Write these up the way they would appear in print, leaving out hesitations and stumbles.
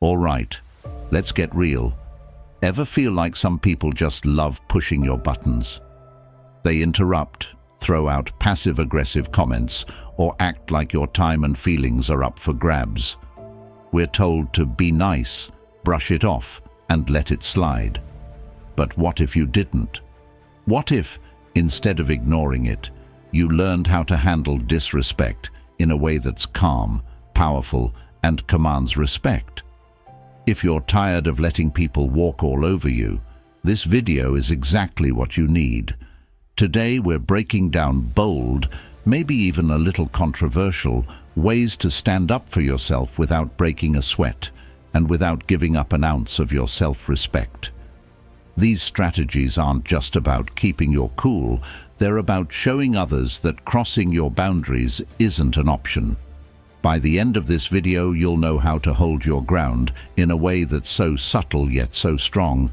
All right, let's get real. Ever feel like some people just love pushing your buttons? They interrupt, throw out passive-aggressive comments, or act like your time and feelings are up for grabs. We're told to be nice, brush it off, and let it slide. But what if you didn't? What if, instead of ignoring it, you learned how to handle disrespect in a way that's calm, powerful, and commands respect? If you're tired of letting people walk all over you, this video is exactly what you need. Today we're breaking down bold, maybe even a little controversial, ways to stand up for yourself without breaking a sweat and without giving up an ounce of your self-respect. These strategies aren't just about keeping your cool, they're about showing others that crossing your boundaries isn't an option. By the end of this video, you'll know how to hold your ground in a way that's so subtle yet so strong.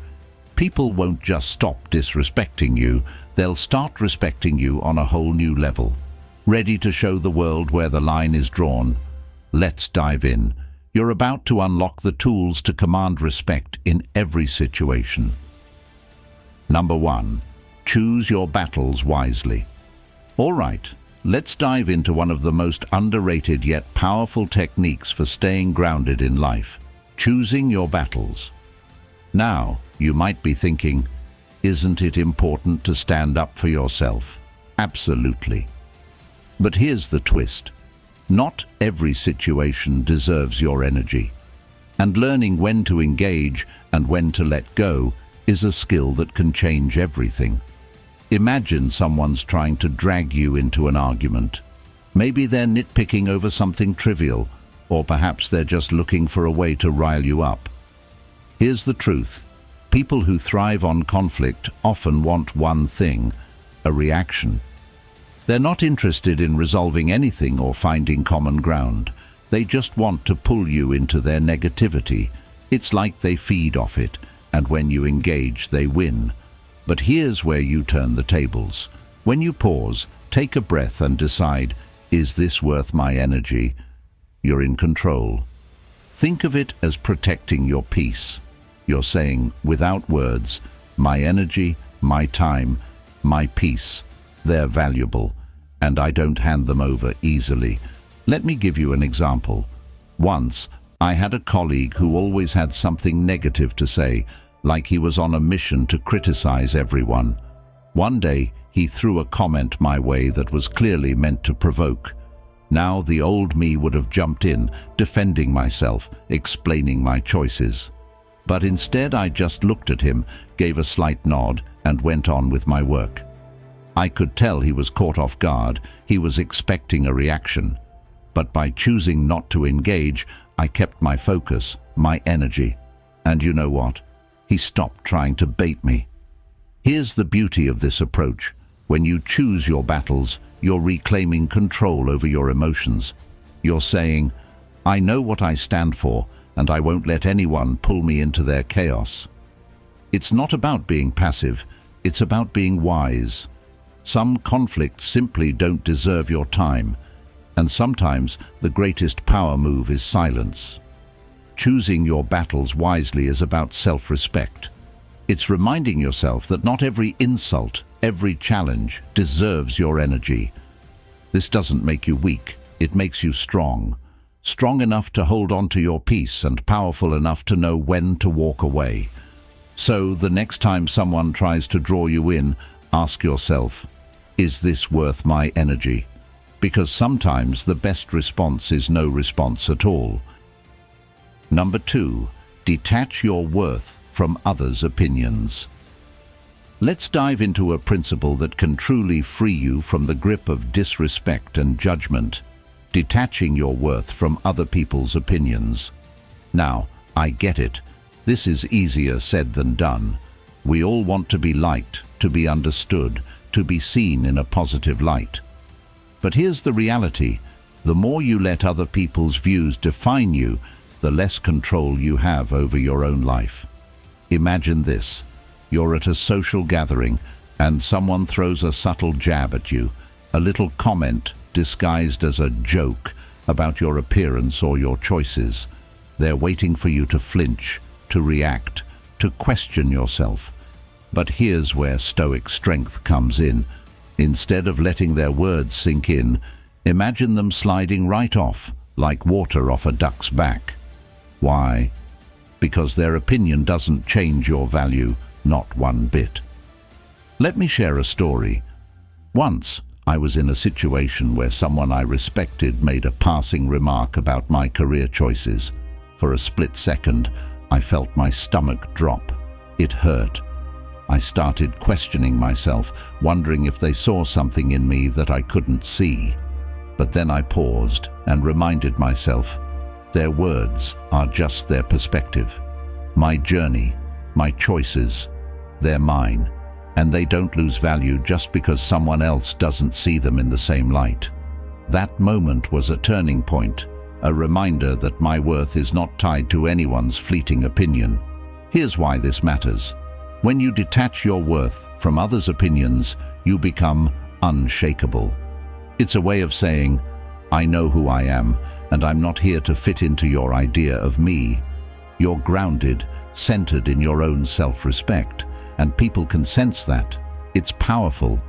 People won't just stop disrespecting you, they'll start respecting you on a whole new level. Ready to show the world where the line is drawn? Let's dive in. You're about to unlock the tools to command respect in every situation. Number 1. Choose your battles wisely. All right, let's dive into one of the most underrated yet powerful techniques for staying grounded in life: choosing your battles. Now, you might be thinking, isn't it important to stand up for yourself? Absolutely. But here's the twist. Not every situation deserves your energy. And learning when to engage and when to let go is a skill that can change everything. Imagine someone's trying to drag you into an argument. Maybe they're nitpicking over something trivial, or perhaps they're just looking for a way to rile you up. Here's the truth. People who thrive on conflict often want one thing: a reaction. They're not interested in resolving anything or finding common ground. They just want to pull you into their negativity. It's like they feed off it, and when you engage, they win. But here's where you turn the tables. When you pause, take a breath and decide, is this worth my energy? You're in control. Think of it as protecting your peace. You're saying, without words, my energy, my time, my peace, they're valuable, and I don't hand them over easily. Let me give you an example. Once, I had a colleague who always had something negative to say, like he was on a mission to criticize everyone. One day, he threw a comment my way that was clearly meant to provoke. Now the old me would have jumped in, defending myself, explaining my choices. But instead I just looked at him, gave a slight nod, and went on with my work. I could tell he was caught off guard, he was expecting a reaction. But by choosing not to engage, I kept my focus, my energy. And you know what? He stopped trying to bait me. Here's the beauty of this approach. When you choose your battles, you're reclaiming control over your emotions. You're saying, I know what I stand for, and I won't let anyone pull me into their chaos. It's not about being passive, it's about being wise. Some conflicts simply don't deserve your time, and sometimes the greatest power move is silence. Choosing your battles wisely is about self-respect. It's reminding yourself that not every insult, every challenge deserves your energy. This doesn't make you weak, it makes you strong. Strong enough to hold on to your peace and powerful enough to know when to walk away. So the next time someone tries to draw you in, ask yourself, is this worth my energy? Because sometimes the best response is no response at all. Number 2, detach your worth from others' opinions. Let's dive into a principle that can truly free you from the grip of disrespect and judgment: detaching your worth from other people's opinions. Now, I get it. This is easier said than done. We all want to be liked, to be understood, to be seen in a positive light. But here's the reality. The more you let other people's views define you, the less control you have over your own life. Imagine this. You're at a social gathering, and someone throws a subtle jab at you, a little comment disguised as a joke about your appearance or your choices. They're waiting for you to flinch, to react, to question yourself. But here's where Stoic strength comes in. Instead of letting their words sink in, imagine them sliding right off, like water off a duck's back. Why? Because their opinion doesn't change your value, not one bit. Let me share a story. Once, I was in a situation where someone I respected made a passing remark about my career choices. For a split second, I felt my stomach drop. It hurt. I started questioning myself, wondering if they saw something in me that I couldn't see. But then I paused and reminded myself, their words are just their perspective. My journey, my choices, they're mine, and they don't lose value just because someone else doesn't see them in the same light. That moment was a turning point, a reminder that my worth is not tied to anyone's fleeting opinion. Here's why this matters. When you detach your worth from others' opinions, you become unshakable. It's a way of saying, I know who I am, and I'm not here to fit into your idea of me. You're grounded, centered in your own self-respect, and people can sense that. It's powerful.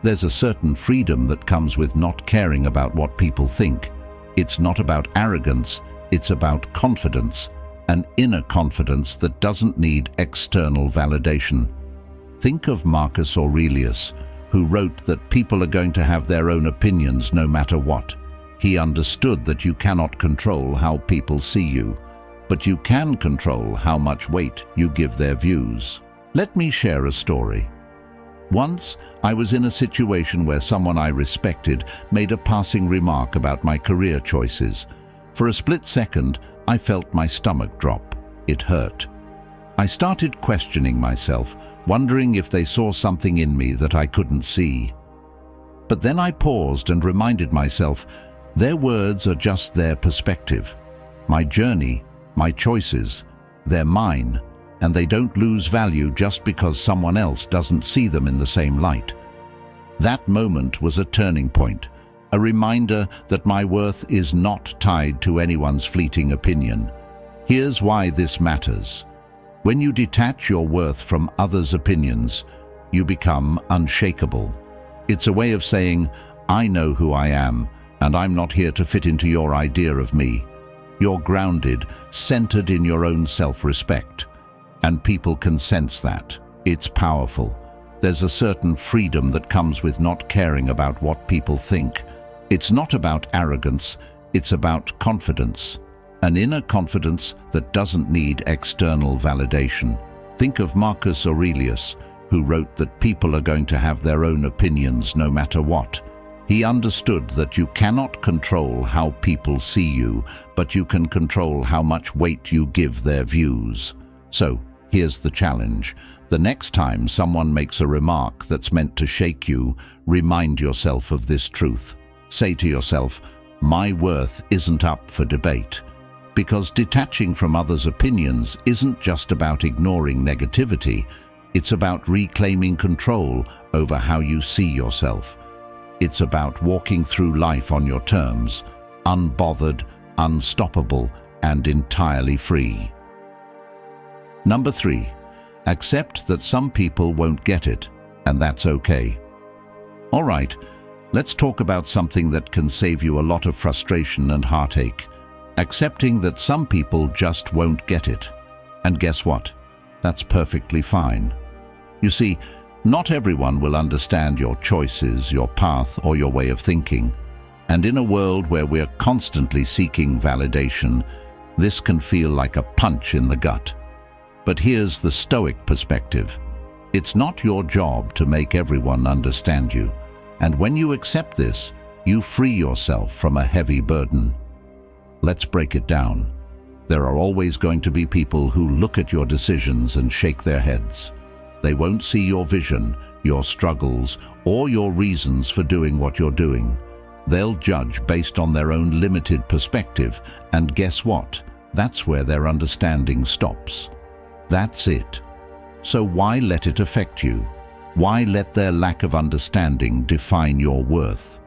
There's a certain freedom that comes with not caring about what people think. It's not about arrogance, it's about confidence, an inner confidence that doesn't need external validation. Think of Marcus Aurelius, who wrote that people are going to have their own opinions no matter what. He understood that you cannot control how people see you, but you can control how much weight you give their views. Let me share a story. Once, I was in a situation where someone I respected made a passing remark about my career choices. For a split second, I felt my stomach drop. It hurt. I started questioning myself, wondering if they saw something in me that I couldn't see. But then I paused and reminded myself, their words are just their perspective. My journey, my choices, they're mine, and they don't lose value just because someone else doesn't see them in the same light. That moment was a turning point, a reminder that my worth is not tied to anyone's fleeting opinion. Here's why this matters. When you detach your worth from others' opinions, you become unshakable. It's a way of saying, I know who I am, and I'm not here to fit into your idea of me. You're grounded, centered in your own self-respect. And people can sense that. It's powerful. There's a certain freedom that comes with not caring about what people think. It's not about arrogance, it's about confidence. An inner confidence that doesn't need external validation. Think of Marcus Aurelius, who wrote that people are going to have their own opinions no matter what. He understood that you cannot control how people see you, but you can control how much weight you give their views. So, here's the challenge. The next time someone makes a remark that's meant to shake you, remind yourself of this truth. Say to yourself, my worth isn't up for debate. Because detaching from others' opinions isn't just about ignoring negativity, it's about reclaiming control over how you see yourself. It's about walking through life on your terms, unbothered, unstoppable, and entirely free. Number 3, accept that some people won't get it, and that's okay. All right, let's talk about something that can save you a lot of frustration and heartache. Accepting that some people just won't get it. And guess what? That's perfectly fine. You see, not everyone will understand your choices, your path, or your way of thinking. And in a world where we're constantly seeking validation, this can feel like a punch in the gut. But here's the Stoic perspective. It's not your job to make everyone understand you. And when you accept this, you free yourself from a heavy burden. Let's break it down. There are always going to be people who look at your decisions and shake their heads. They won't see your vision, your struggles, or your reasons for doing what you're doing. They'll judge based on their own limited perspective, and guess what? That's where their understanding stops. That's it. So why let it affect you? Why let their lack of understanding define your worth?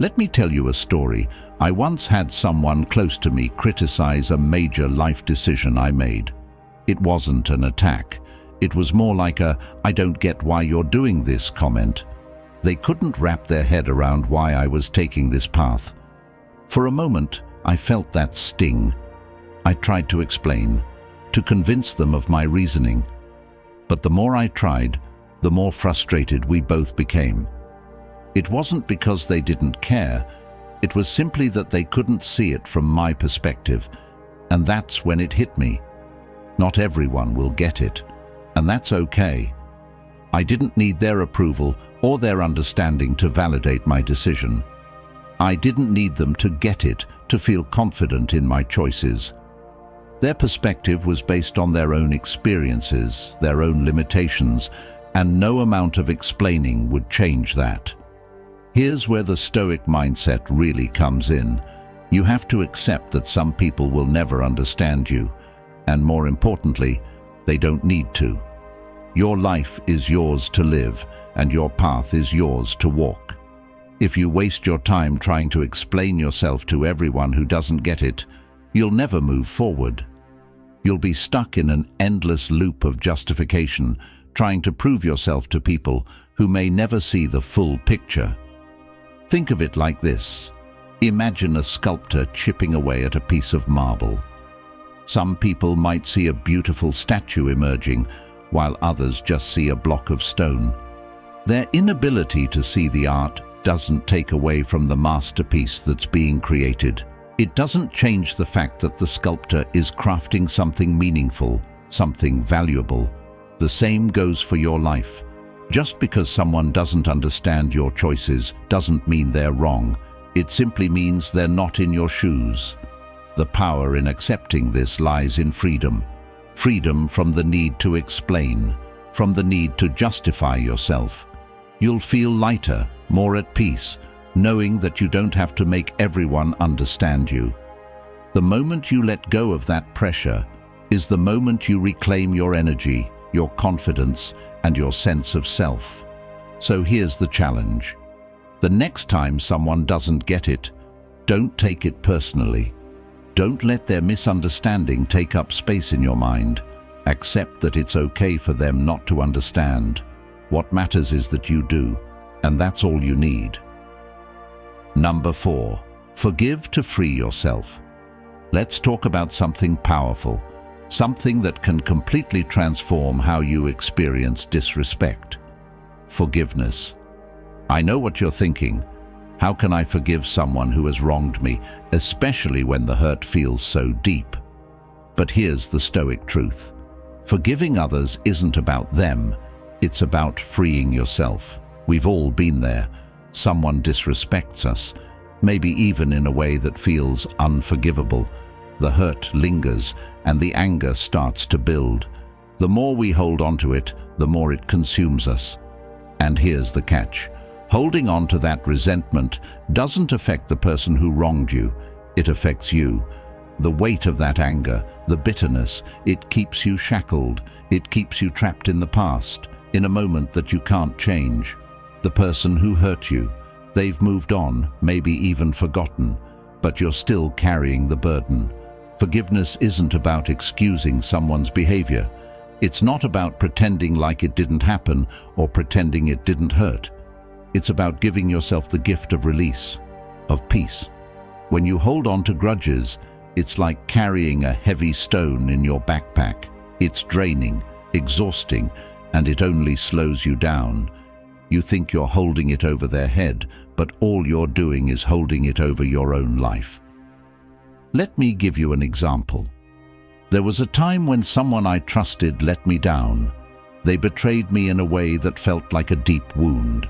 Let me tell you a story. I once had someone close to me criticize a major life decision I made. It wasn't an attack. It was more like a "I don't get why you're doing this" comment. They couldn't wrap their head around why I was taking this path. For a moment, I felt that sting. I tried to explain, to convince them of my reasoning. But the more I tried, the more frustrated we both became. It wasn't because they didn't care. It was simply that they couldn't see it from my perspective. And that's when it hit me. Not everyone will get it, and that's okay. I didn't need their approval or their understanding to validate my decision. I didn't need them to get it, to feel confident in my choices. Their perspective was based on their own experiences, their own limitations, and no amount of explaining would change that. Here's where the Stoic mindset really comes in. You have to accept that some people will never understand you, and more importantly, they don't need to. Your life is yours to live, and your path is yours to walk. If you waste your time trying to explain yourself to everyone who doesn't get it, you'll never move forward. You'll be stuck in an endless loop of justification, trying to prove yourself to people who may never see the full picture. Think of it like this. Imagine a sculptor chipping away at a piece of marble. Some people might see a beautiful statue emerging, while others just see a block of stone. Their inability to see the art doesn't take away from the masterpiece that's being created. It doesn't change the fact that the sculptor is crafting something meaningful, something valuable. The same goes for your life. Just because someone doesn't understand your choices doesn't mean they're wrong. It simply means they're not in your shoes. The power in accepting this lies in freedom. Freedom from the need to explain, from the need to justify yourself. You'll feel lighter, more at peace, knowing that you don't have to make everyone understand you. The moment you let go of that pressure is the moment you reclaim your energy, your confidence, and your sense of self. So here's the challenge. The next time someone doesn't get it, don't take it personally. Don't let their misunderstanding take up space in your mind. Accept that it's okay for them not to understand. What matters is that you do, and that's all you need. Number 4, forgive to free yourself. Let's talk about something powerful, something that can completely transform how you experience disrespect. Forgiveness. I know what you're thinking. How can I forgive someone who has wronged me, especially when the hurt feels so deep? But here's the Stoic truth. Forgiving others isn't about them. It's about freeing yourself. We've all been there. Someone disrespects us, maybe even in a way that feels unforgivable. The hurt lingers, and the anger starts to build. The more we hold on to it, the more it consumes us. And here's the catch. Holding on to that resentment doesn't affect the person who wronged you. It affects you. The weight of that anger, the bitterness, it keeps you shackled. It keeps you trapped in the past, in a moment that you can't change. The person who hurt you, they've moved on, maybe even forgotten, but you're still carrying the burden. Forgiveness isn't about excusing someone's behavior. It's not about pretending like it didn't happen or pretending it didn't hurt. It's about giving yourself the gift of release, of peace. When you hold on to grudges, it's like carrying a heavy stone in your backpack. It's draining, exhausting, and it only slows you down. You think you're holding it over their head, but all you're doing is holding it over your own life. Let me give you an example. There was a time when someone I trusted let me down. They betrayed me in a way that felt like a deep wound.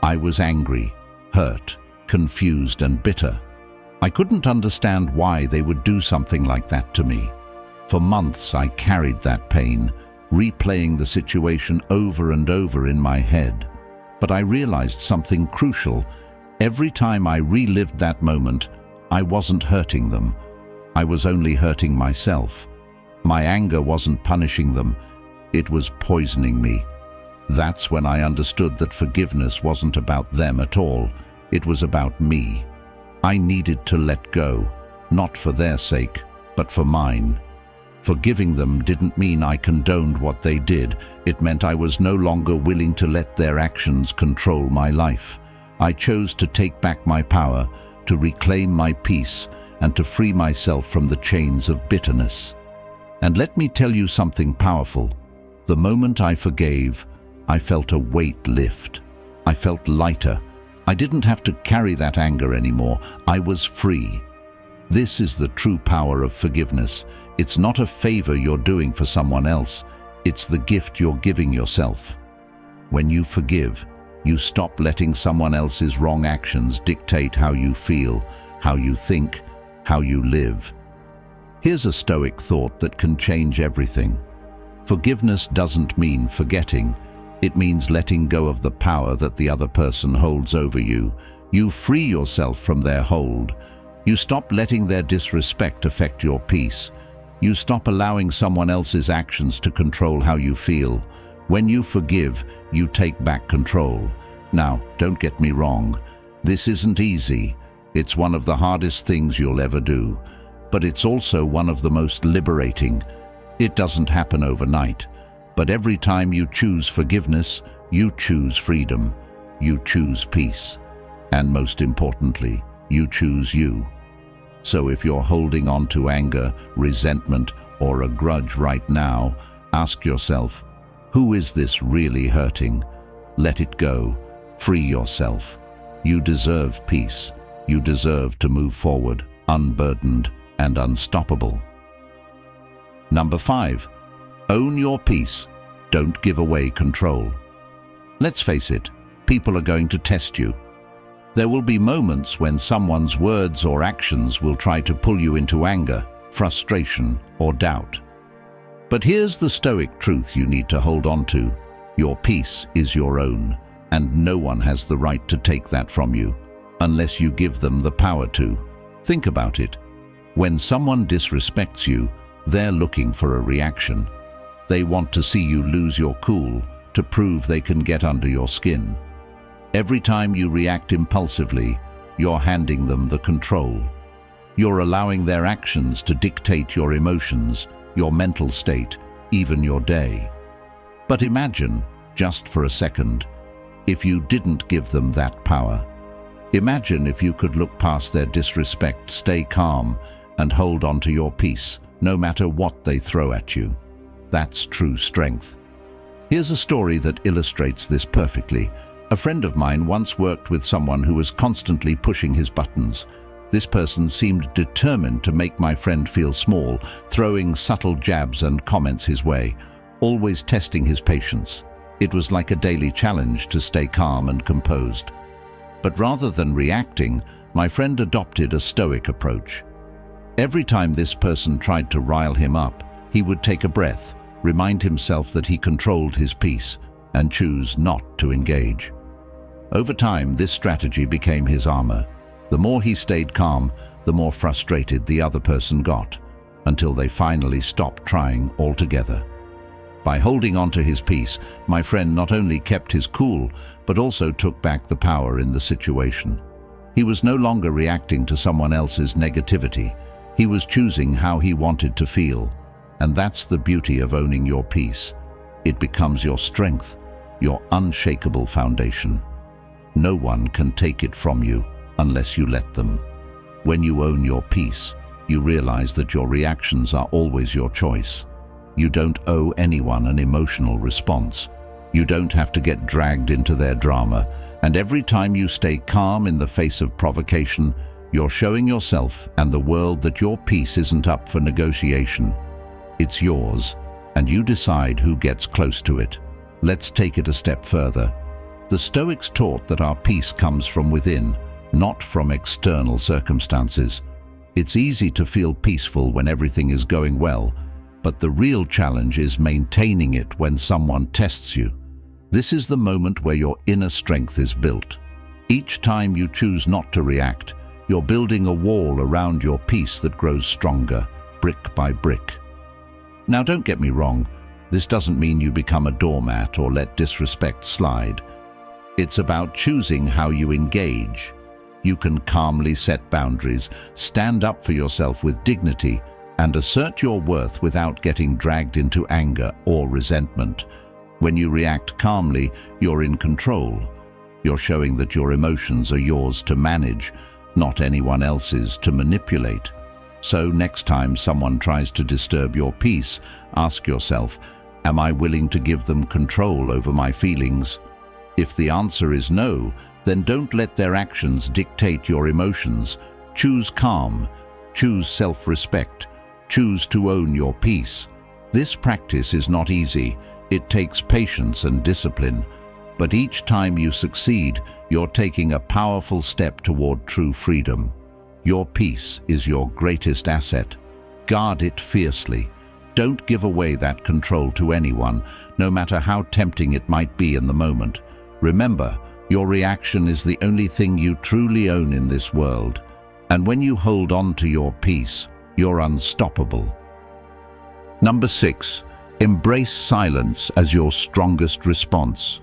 I was angry, hurt, confused, and bitter. I couldn't understand why they would do something like that to me. For months I carried that pain, replaying the situation over and over in my head. But I realized something crucial. Every time I relived that moment, I wasn't hurting them. I was only hurting myself. My anger wasn't punishing them. It was poisoning me. That's when I understood that forgiveness wasn't about them at all. It was about me. I needed to let go, not for their sake, but for mine. Forgiving them didn't mean I condoned what they did. It meant I was no longer willing to let their actions control my life. I chose to take back my power, to reclaim my peace, and to free myself from the chains of bitterness. And let me tell you something powerful. The moment I forgave, I felt a weight lift. I felt lighter. I didn't have to carry that anger anymore. I was free. This is the true power of forgiveness. It's not a favor you're doing for someone else. It's the gift you're giving yourself. When you forgive, you stop letting someone else's wrong actions dictate how you feel, how you think, how you live. Here's a Stoic thought that can change everything. Forgiveness doesn't mean forgetting. It means letting go of the power that the other person holds over you. You free yourself from their hold. You stop letting their disrespect affect your peace. You stop allowing someone else's actions to control how you feel. When you forgive, you take back control. Now, don't get me wrong. This isn't easy. It's one of the hardest things you'll ever do. But it's also one of the most liberating. It doesn't happen overnight. But every time you choose forgiveness, you choose freedom. You choose peace. And most importantly, you choose you. So if you're holding on to anger, resentment, or a grudge right now, ask yourself, who is this really hurting? Let it go. Free yourself. You deserve peace. You deserve to move forward, unburdened and unstoppable. Number 5. Own your peace. Don't give away control. Let's face it, people are going to test you. There will be moments when someone's words or actions will try to pull you into anger, frustration, or doubt. But here's the Stoic truth you need to hold on to. Your peace is your own, and no one has the right to take that from you, unless you give them the power to. Think about it. When someone disrespects you, they're looking for a reaction. They want to see you lose your cool, to prove they can get under your skin. Every time you react impulsively, you're handing them the control. You're allowing their actions to dictate your emotions, your mental state, even your day. But imagine, just for a second, if you didn't give them that power. Imagine if you could look past their disrespect, stay calm, and hold on to your peace, no matter what they throw at you. That's true strength. Here's a story that illustrates this perfectly. A friend of mine once worked with someone who was constantly pushing his buttons. This person seemed determined to make my friend feel small, throwing subtle jabs and comments his way, always testing his patience. It was like a daily challenge to stay calm and composed. But rather than reacting, my friend adopted a Stoic approach. Every time this person tried to rile him up, he would take a breath, remind himself that he controlled his peace, and choose not to engage. Over time, this strategy became his armor. The more he stayed calm, the more frustrated the other person got, until they finally stopped trying altogether. By holding on to his peace, my friend not only kept his cool, but also took back the power in the situation. He was no longer reacting to someone else's negativity. He was choosing how he wanted to feel. And that's the beauty of owning your peace. It becomes your strength, your unshakable foundation. No one can take it from you unless you let them. When you own your peace, you realize that your reactions are always your choice. You don't owe anyone an emotional response. You don't have to get dragged into their drama. And every time you stay calm in the face of provocation, you're showing yourself and the world that your peace isn't up for negotiation. It's yours, and you decide who gets close to it. Let's take it a step further. The Stoics taught that our peace comes from within, not from external circumstances. It's easy to feel peaceful when everything is going well, but the real challenge is maintaining it when someone tests you. This is the moment where your inner strength is built. Each time you choose not to react, you're building a wall around your peace that grows stronger, brick by brick. Now, don't get me wrong, this doesn't mean you become a doormat or let disrespect slide. It's about choosing how you engage, you can calmly set boundaries, stand up for yourself with dignity, and assert your worth without getting dragged into anger or resentment. When you react calmly, you're in control. You're showing that your emotions are yours to manage, not anyone else's to manipulate. So next time someone tries to disturb your peace, ask yourself, am I willing to give them control over my feelings? If the answer is no, then don't let their actions dictate your emotions. Choose calm, choose self-respect, choose to own your peace. This practice is not easy. It takes patience and discipline. But each time you succeed, you're taking a powerful step toward true freedom. Your peace is your greatest asset. Guard it fiercely. Don't give away that control to anyone, no matter how tempting it might be in the moment. Remember, your reaction is the only thing you truly own in this world. And when you hold on to your peace, you're unstoppable. Number 6. Embrace silence as your strongest response.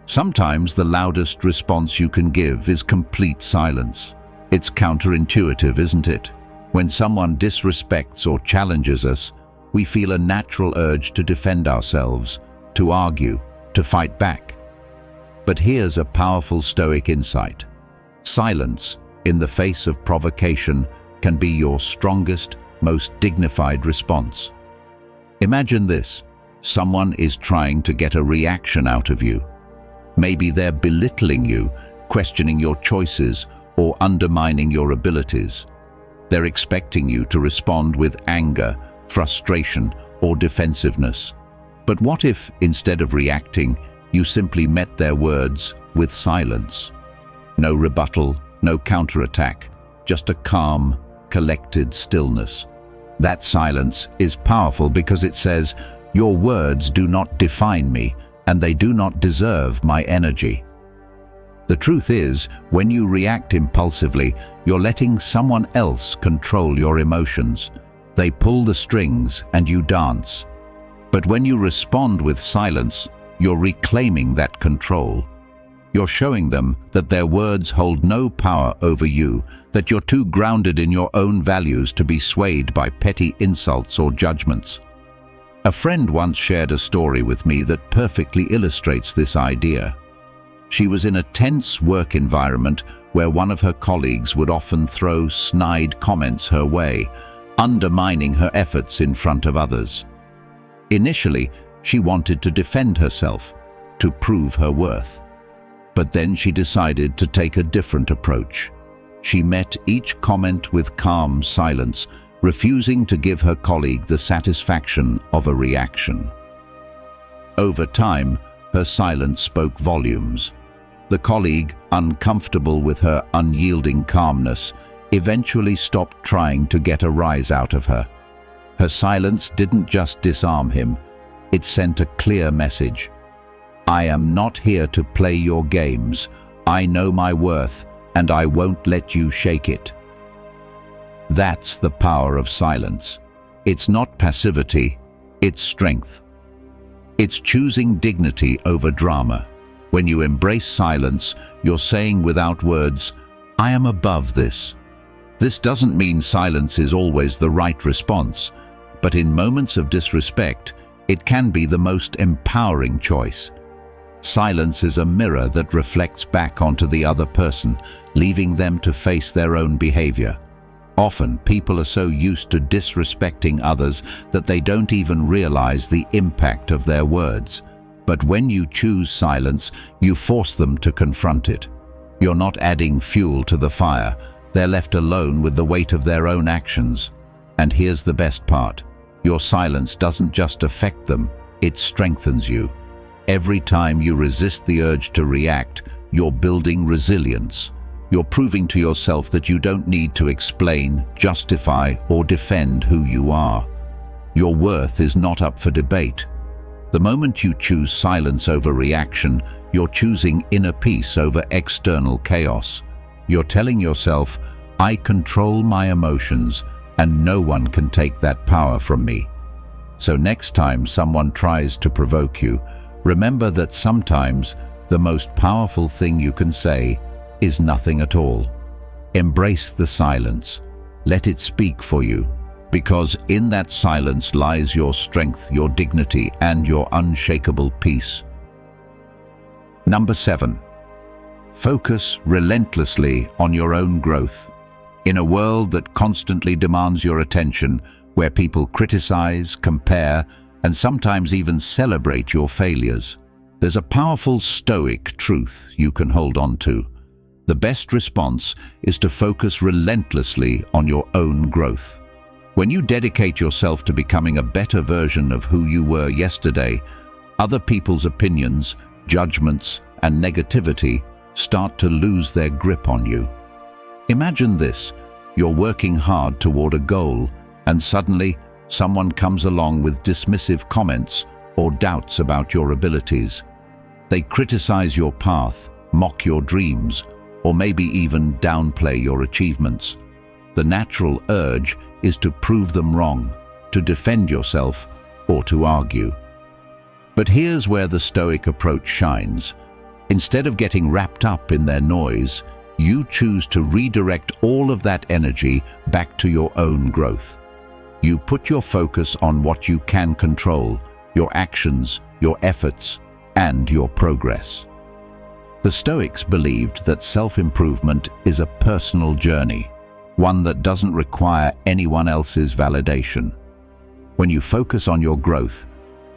Sometimes the loudest response you can give is complete silence. It's counterintuitive, isn't it? When someone disrespects or challenges us, we feel a natural urge to defend ourselves, to argue, to fight back. But here's a powerful Stoic insight. Silence, in the face of provocation, can be your strongest, most dignified response. Imagine this. Someone is trying to get a reaction out of you. Maybe they're belittling you, questioning your choices, or undermining your abilities. They're expecting you to respond with anger, frustration, or defensiveness. But what if, instead of reacting, you simply met their words with silence? No rebuttal, no counterattack, just a calm, collected stillness. That silence is powerful because it says, your words do not define me, and they do not deserve my energy. The truth is, when you react impulsively, you're letting someone else control your emotions. They pull the strings and you dance. But when you respond with silence, you're reclaiming that control. You're showing them that their words hold no power over you, that you're too grounded in your own values to be swayed by petty insults or judgments. A friend once shared a story with me that perfectly illustrates this idea. She was in a tense work environment where one of her colleagues would often throw snide comments her way, undermining her efforts in front of others. Initially, she wanted to defend herself, to prove her worth. But then she decided to take a different approach. She met each comment with calm silence, refusing to give her colleague the satisfaction of a reaction. Over time, her silence spoke volumes. The colleague, uncomfortable with her unyielding calmness, eventually stopped trying to get a rise out of her. Her silence didn't just disarm him, it sent a clear message. I am not here to play your games. I know my worth, and I won't let you shake it. That's the power of silence. It's not passivity, it's strength. It's choosing dignity over drama. When you embrace silence, you're saying without words, I am above this. This doesn't mean silence is always the right response, but in moments of disrespect, it can be the most empowering choice. Silence is a mirror that reflects back onto the other person, leaving them to face their own behavior. Often, people are so used to disrespecting others that they don't even realize the impact of their words. But when you choose silence, you force them to confront it. You're not adding fuel to the fire. They're left alone with the weight of their own actions. And here's the best part. Your silence doesn't just affect them, it strengthens you. Every time you resist the urge to react, you're building resilience. You're proving to yourself that you don't need to explain, justify, or defend who you are. Your worth is not up for debate. The moment you choose silence over reaction, you're choosing inner peace over external chaos. You're telling yourself, I control my emotions, and no one can take that power from me. So next time someone tries to provoke you, remember that sometimes the most powerful thing you can say is nothing at all. Embrace the silence. Let it speak for you, because in that silence lies your strength, your dignity, and your unshakable peace. Number 7. Focus relentlessly on your own growth. In a world that constantly demands your attention, where people criticize, compare, and sometimes even celebrate your failures, there's a powerful Stoic truth you can hold on to. The best response is to focus relentlessly on your own growth. When you dedicate yourself to becoming a better version of who you were yesterday, other people's opinions, judgments, and negativity start to lose their grip on you. Imagine this: you're working hard toward a goal, and suddenly someone comes along with dismissive comments or doubts about your abilities. They criticize your path, mock your dreams, or maybe even downplay your achievements. The natural urge is to prove them wrong, to defend yourself, or to argue. But here's where the Stoic approach shines. Instead of getting wrapped up in their noise, you choose to redirect all of that energy back to your own growth. You put your focus on what you can control: your actions, your efforts, and your progress. The Stoics believed that self-improvement is a personal journey, one that doesn't require anyone else's validation. When you focus on your growth,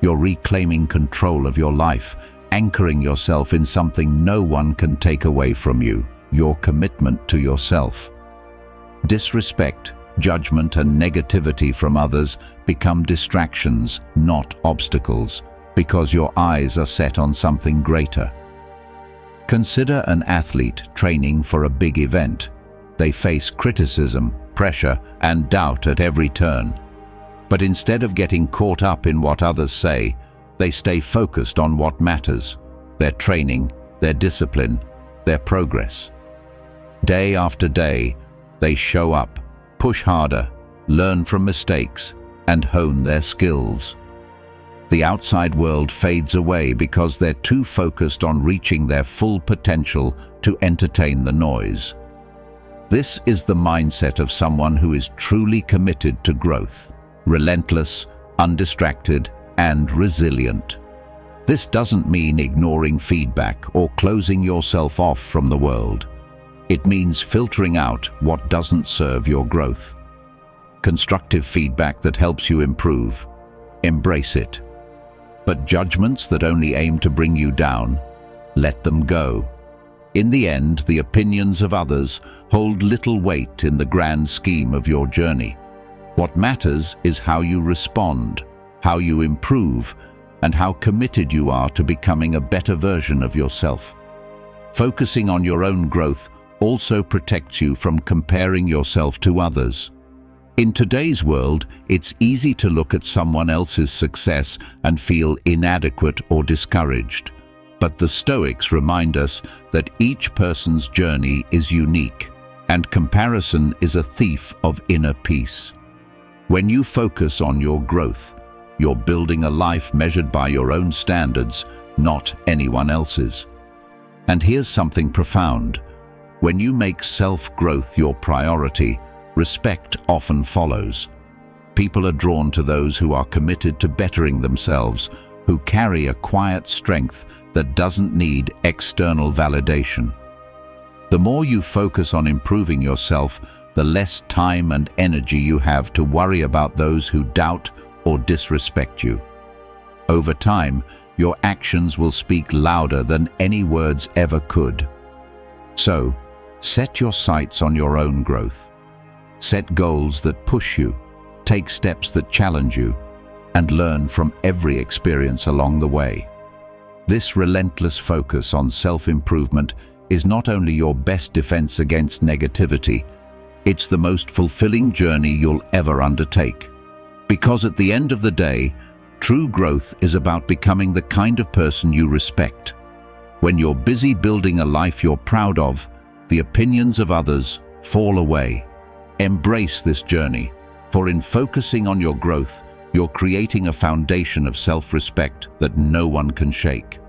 you're reclaiming control of your life, anchoring yourself in something no one can take away from you: your commitment to yourself. Disrespect, judgment, and negativity from others become distractions, not obstacles, because your eyes are set on something greater. Consider an athlete training for a big event. They face criticism, pressure, and doubt at every turn. But instead of getting caught up in what others say, they stay focused on what matters: their training, their discipline, their progress. Day after day, they show up, push harder, learn from mistakes, and hone their skills. The outside world fades away because they're too focused on reaching their full potential to entertain the noise. This is the mindset of someone who is truly committed to growth: relentless, undistracted, and resilient. This doesn't mean ignoring feedback or closing yourself off from the world. It means filtering out what doesn't serve your growth. Constructive feedback that helps you improve, embrace it. But judgments that only aim to bring you down, let them go. In the end, the opinions of others hold little weight in the grand scheme of your journey. What matters is how you respond, how you improve, and how committed you are to becoming a better version of yourself. Focusing on your own growth also protects you from comparing yourself to others. In today's world, it's easy to look at someone else's success and feel inadequate or discouraged. But the Stoics remind us that each person's journey is unique, and comparison is a thief of inner peace. When you focus on your growth, you're building a life measured by your own standards, not anyone else's. And here's something profound. When you make self-growth your priority, respect often follows. People are drawn to those who are committed to bettering themselves, who carry a quiet strength that doesn't need external validation. The more you focus on improving yourself, the less time and energy you have to worry about those who doubt or disrespect you. Over time, your actions will speak louder than any words ever could. So, set your sights on your own growth. Set goals that push you, take steps that challenge you, and learn from every experience along the way. This relentless focus on self-improvement is not only your best defense against negativity, it's the most fulfilling journey you'll ever undertake. Because at the end of the day, true growth is about becoming the kind of person you respect. When you're busy building a life you're proud of, the opinions of others fall away. Embrace this journey, for in focusing on your growth, you're creating a foundation of self-respect that no one can shake.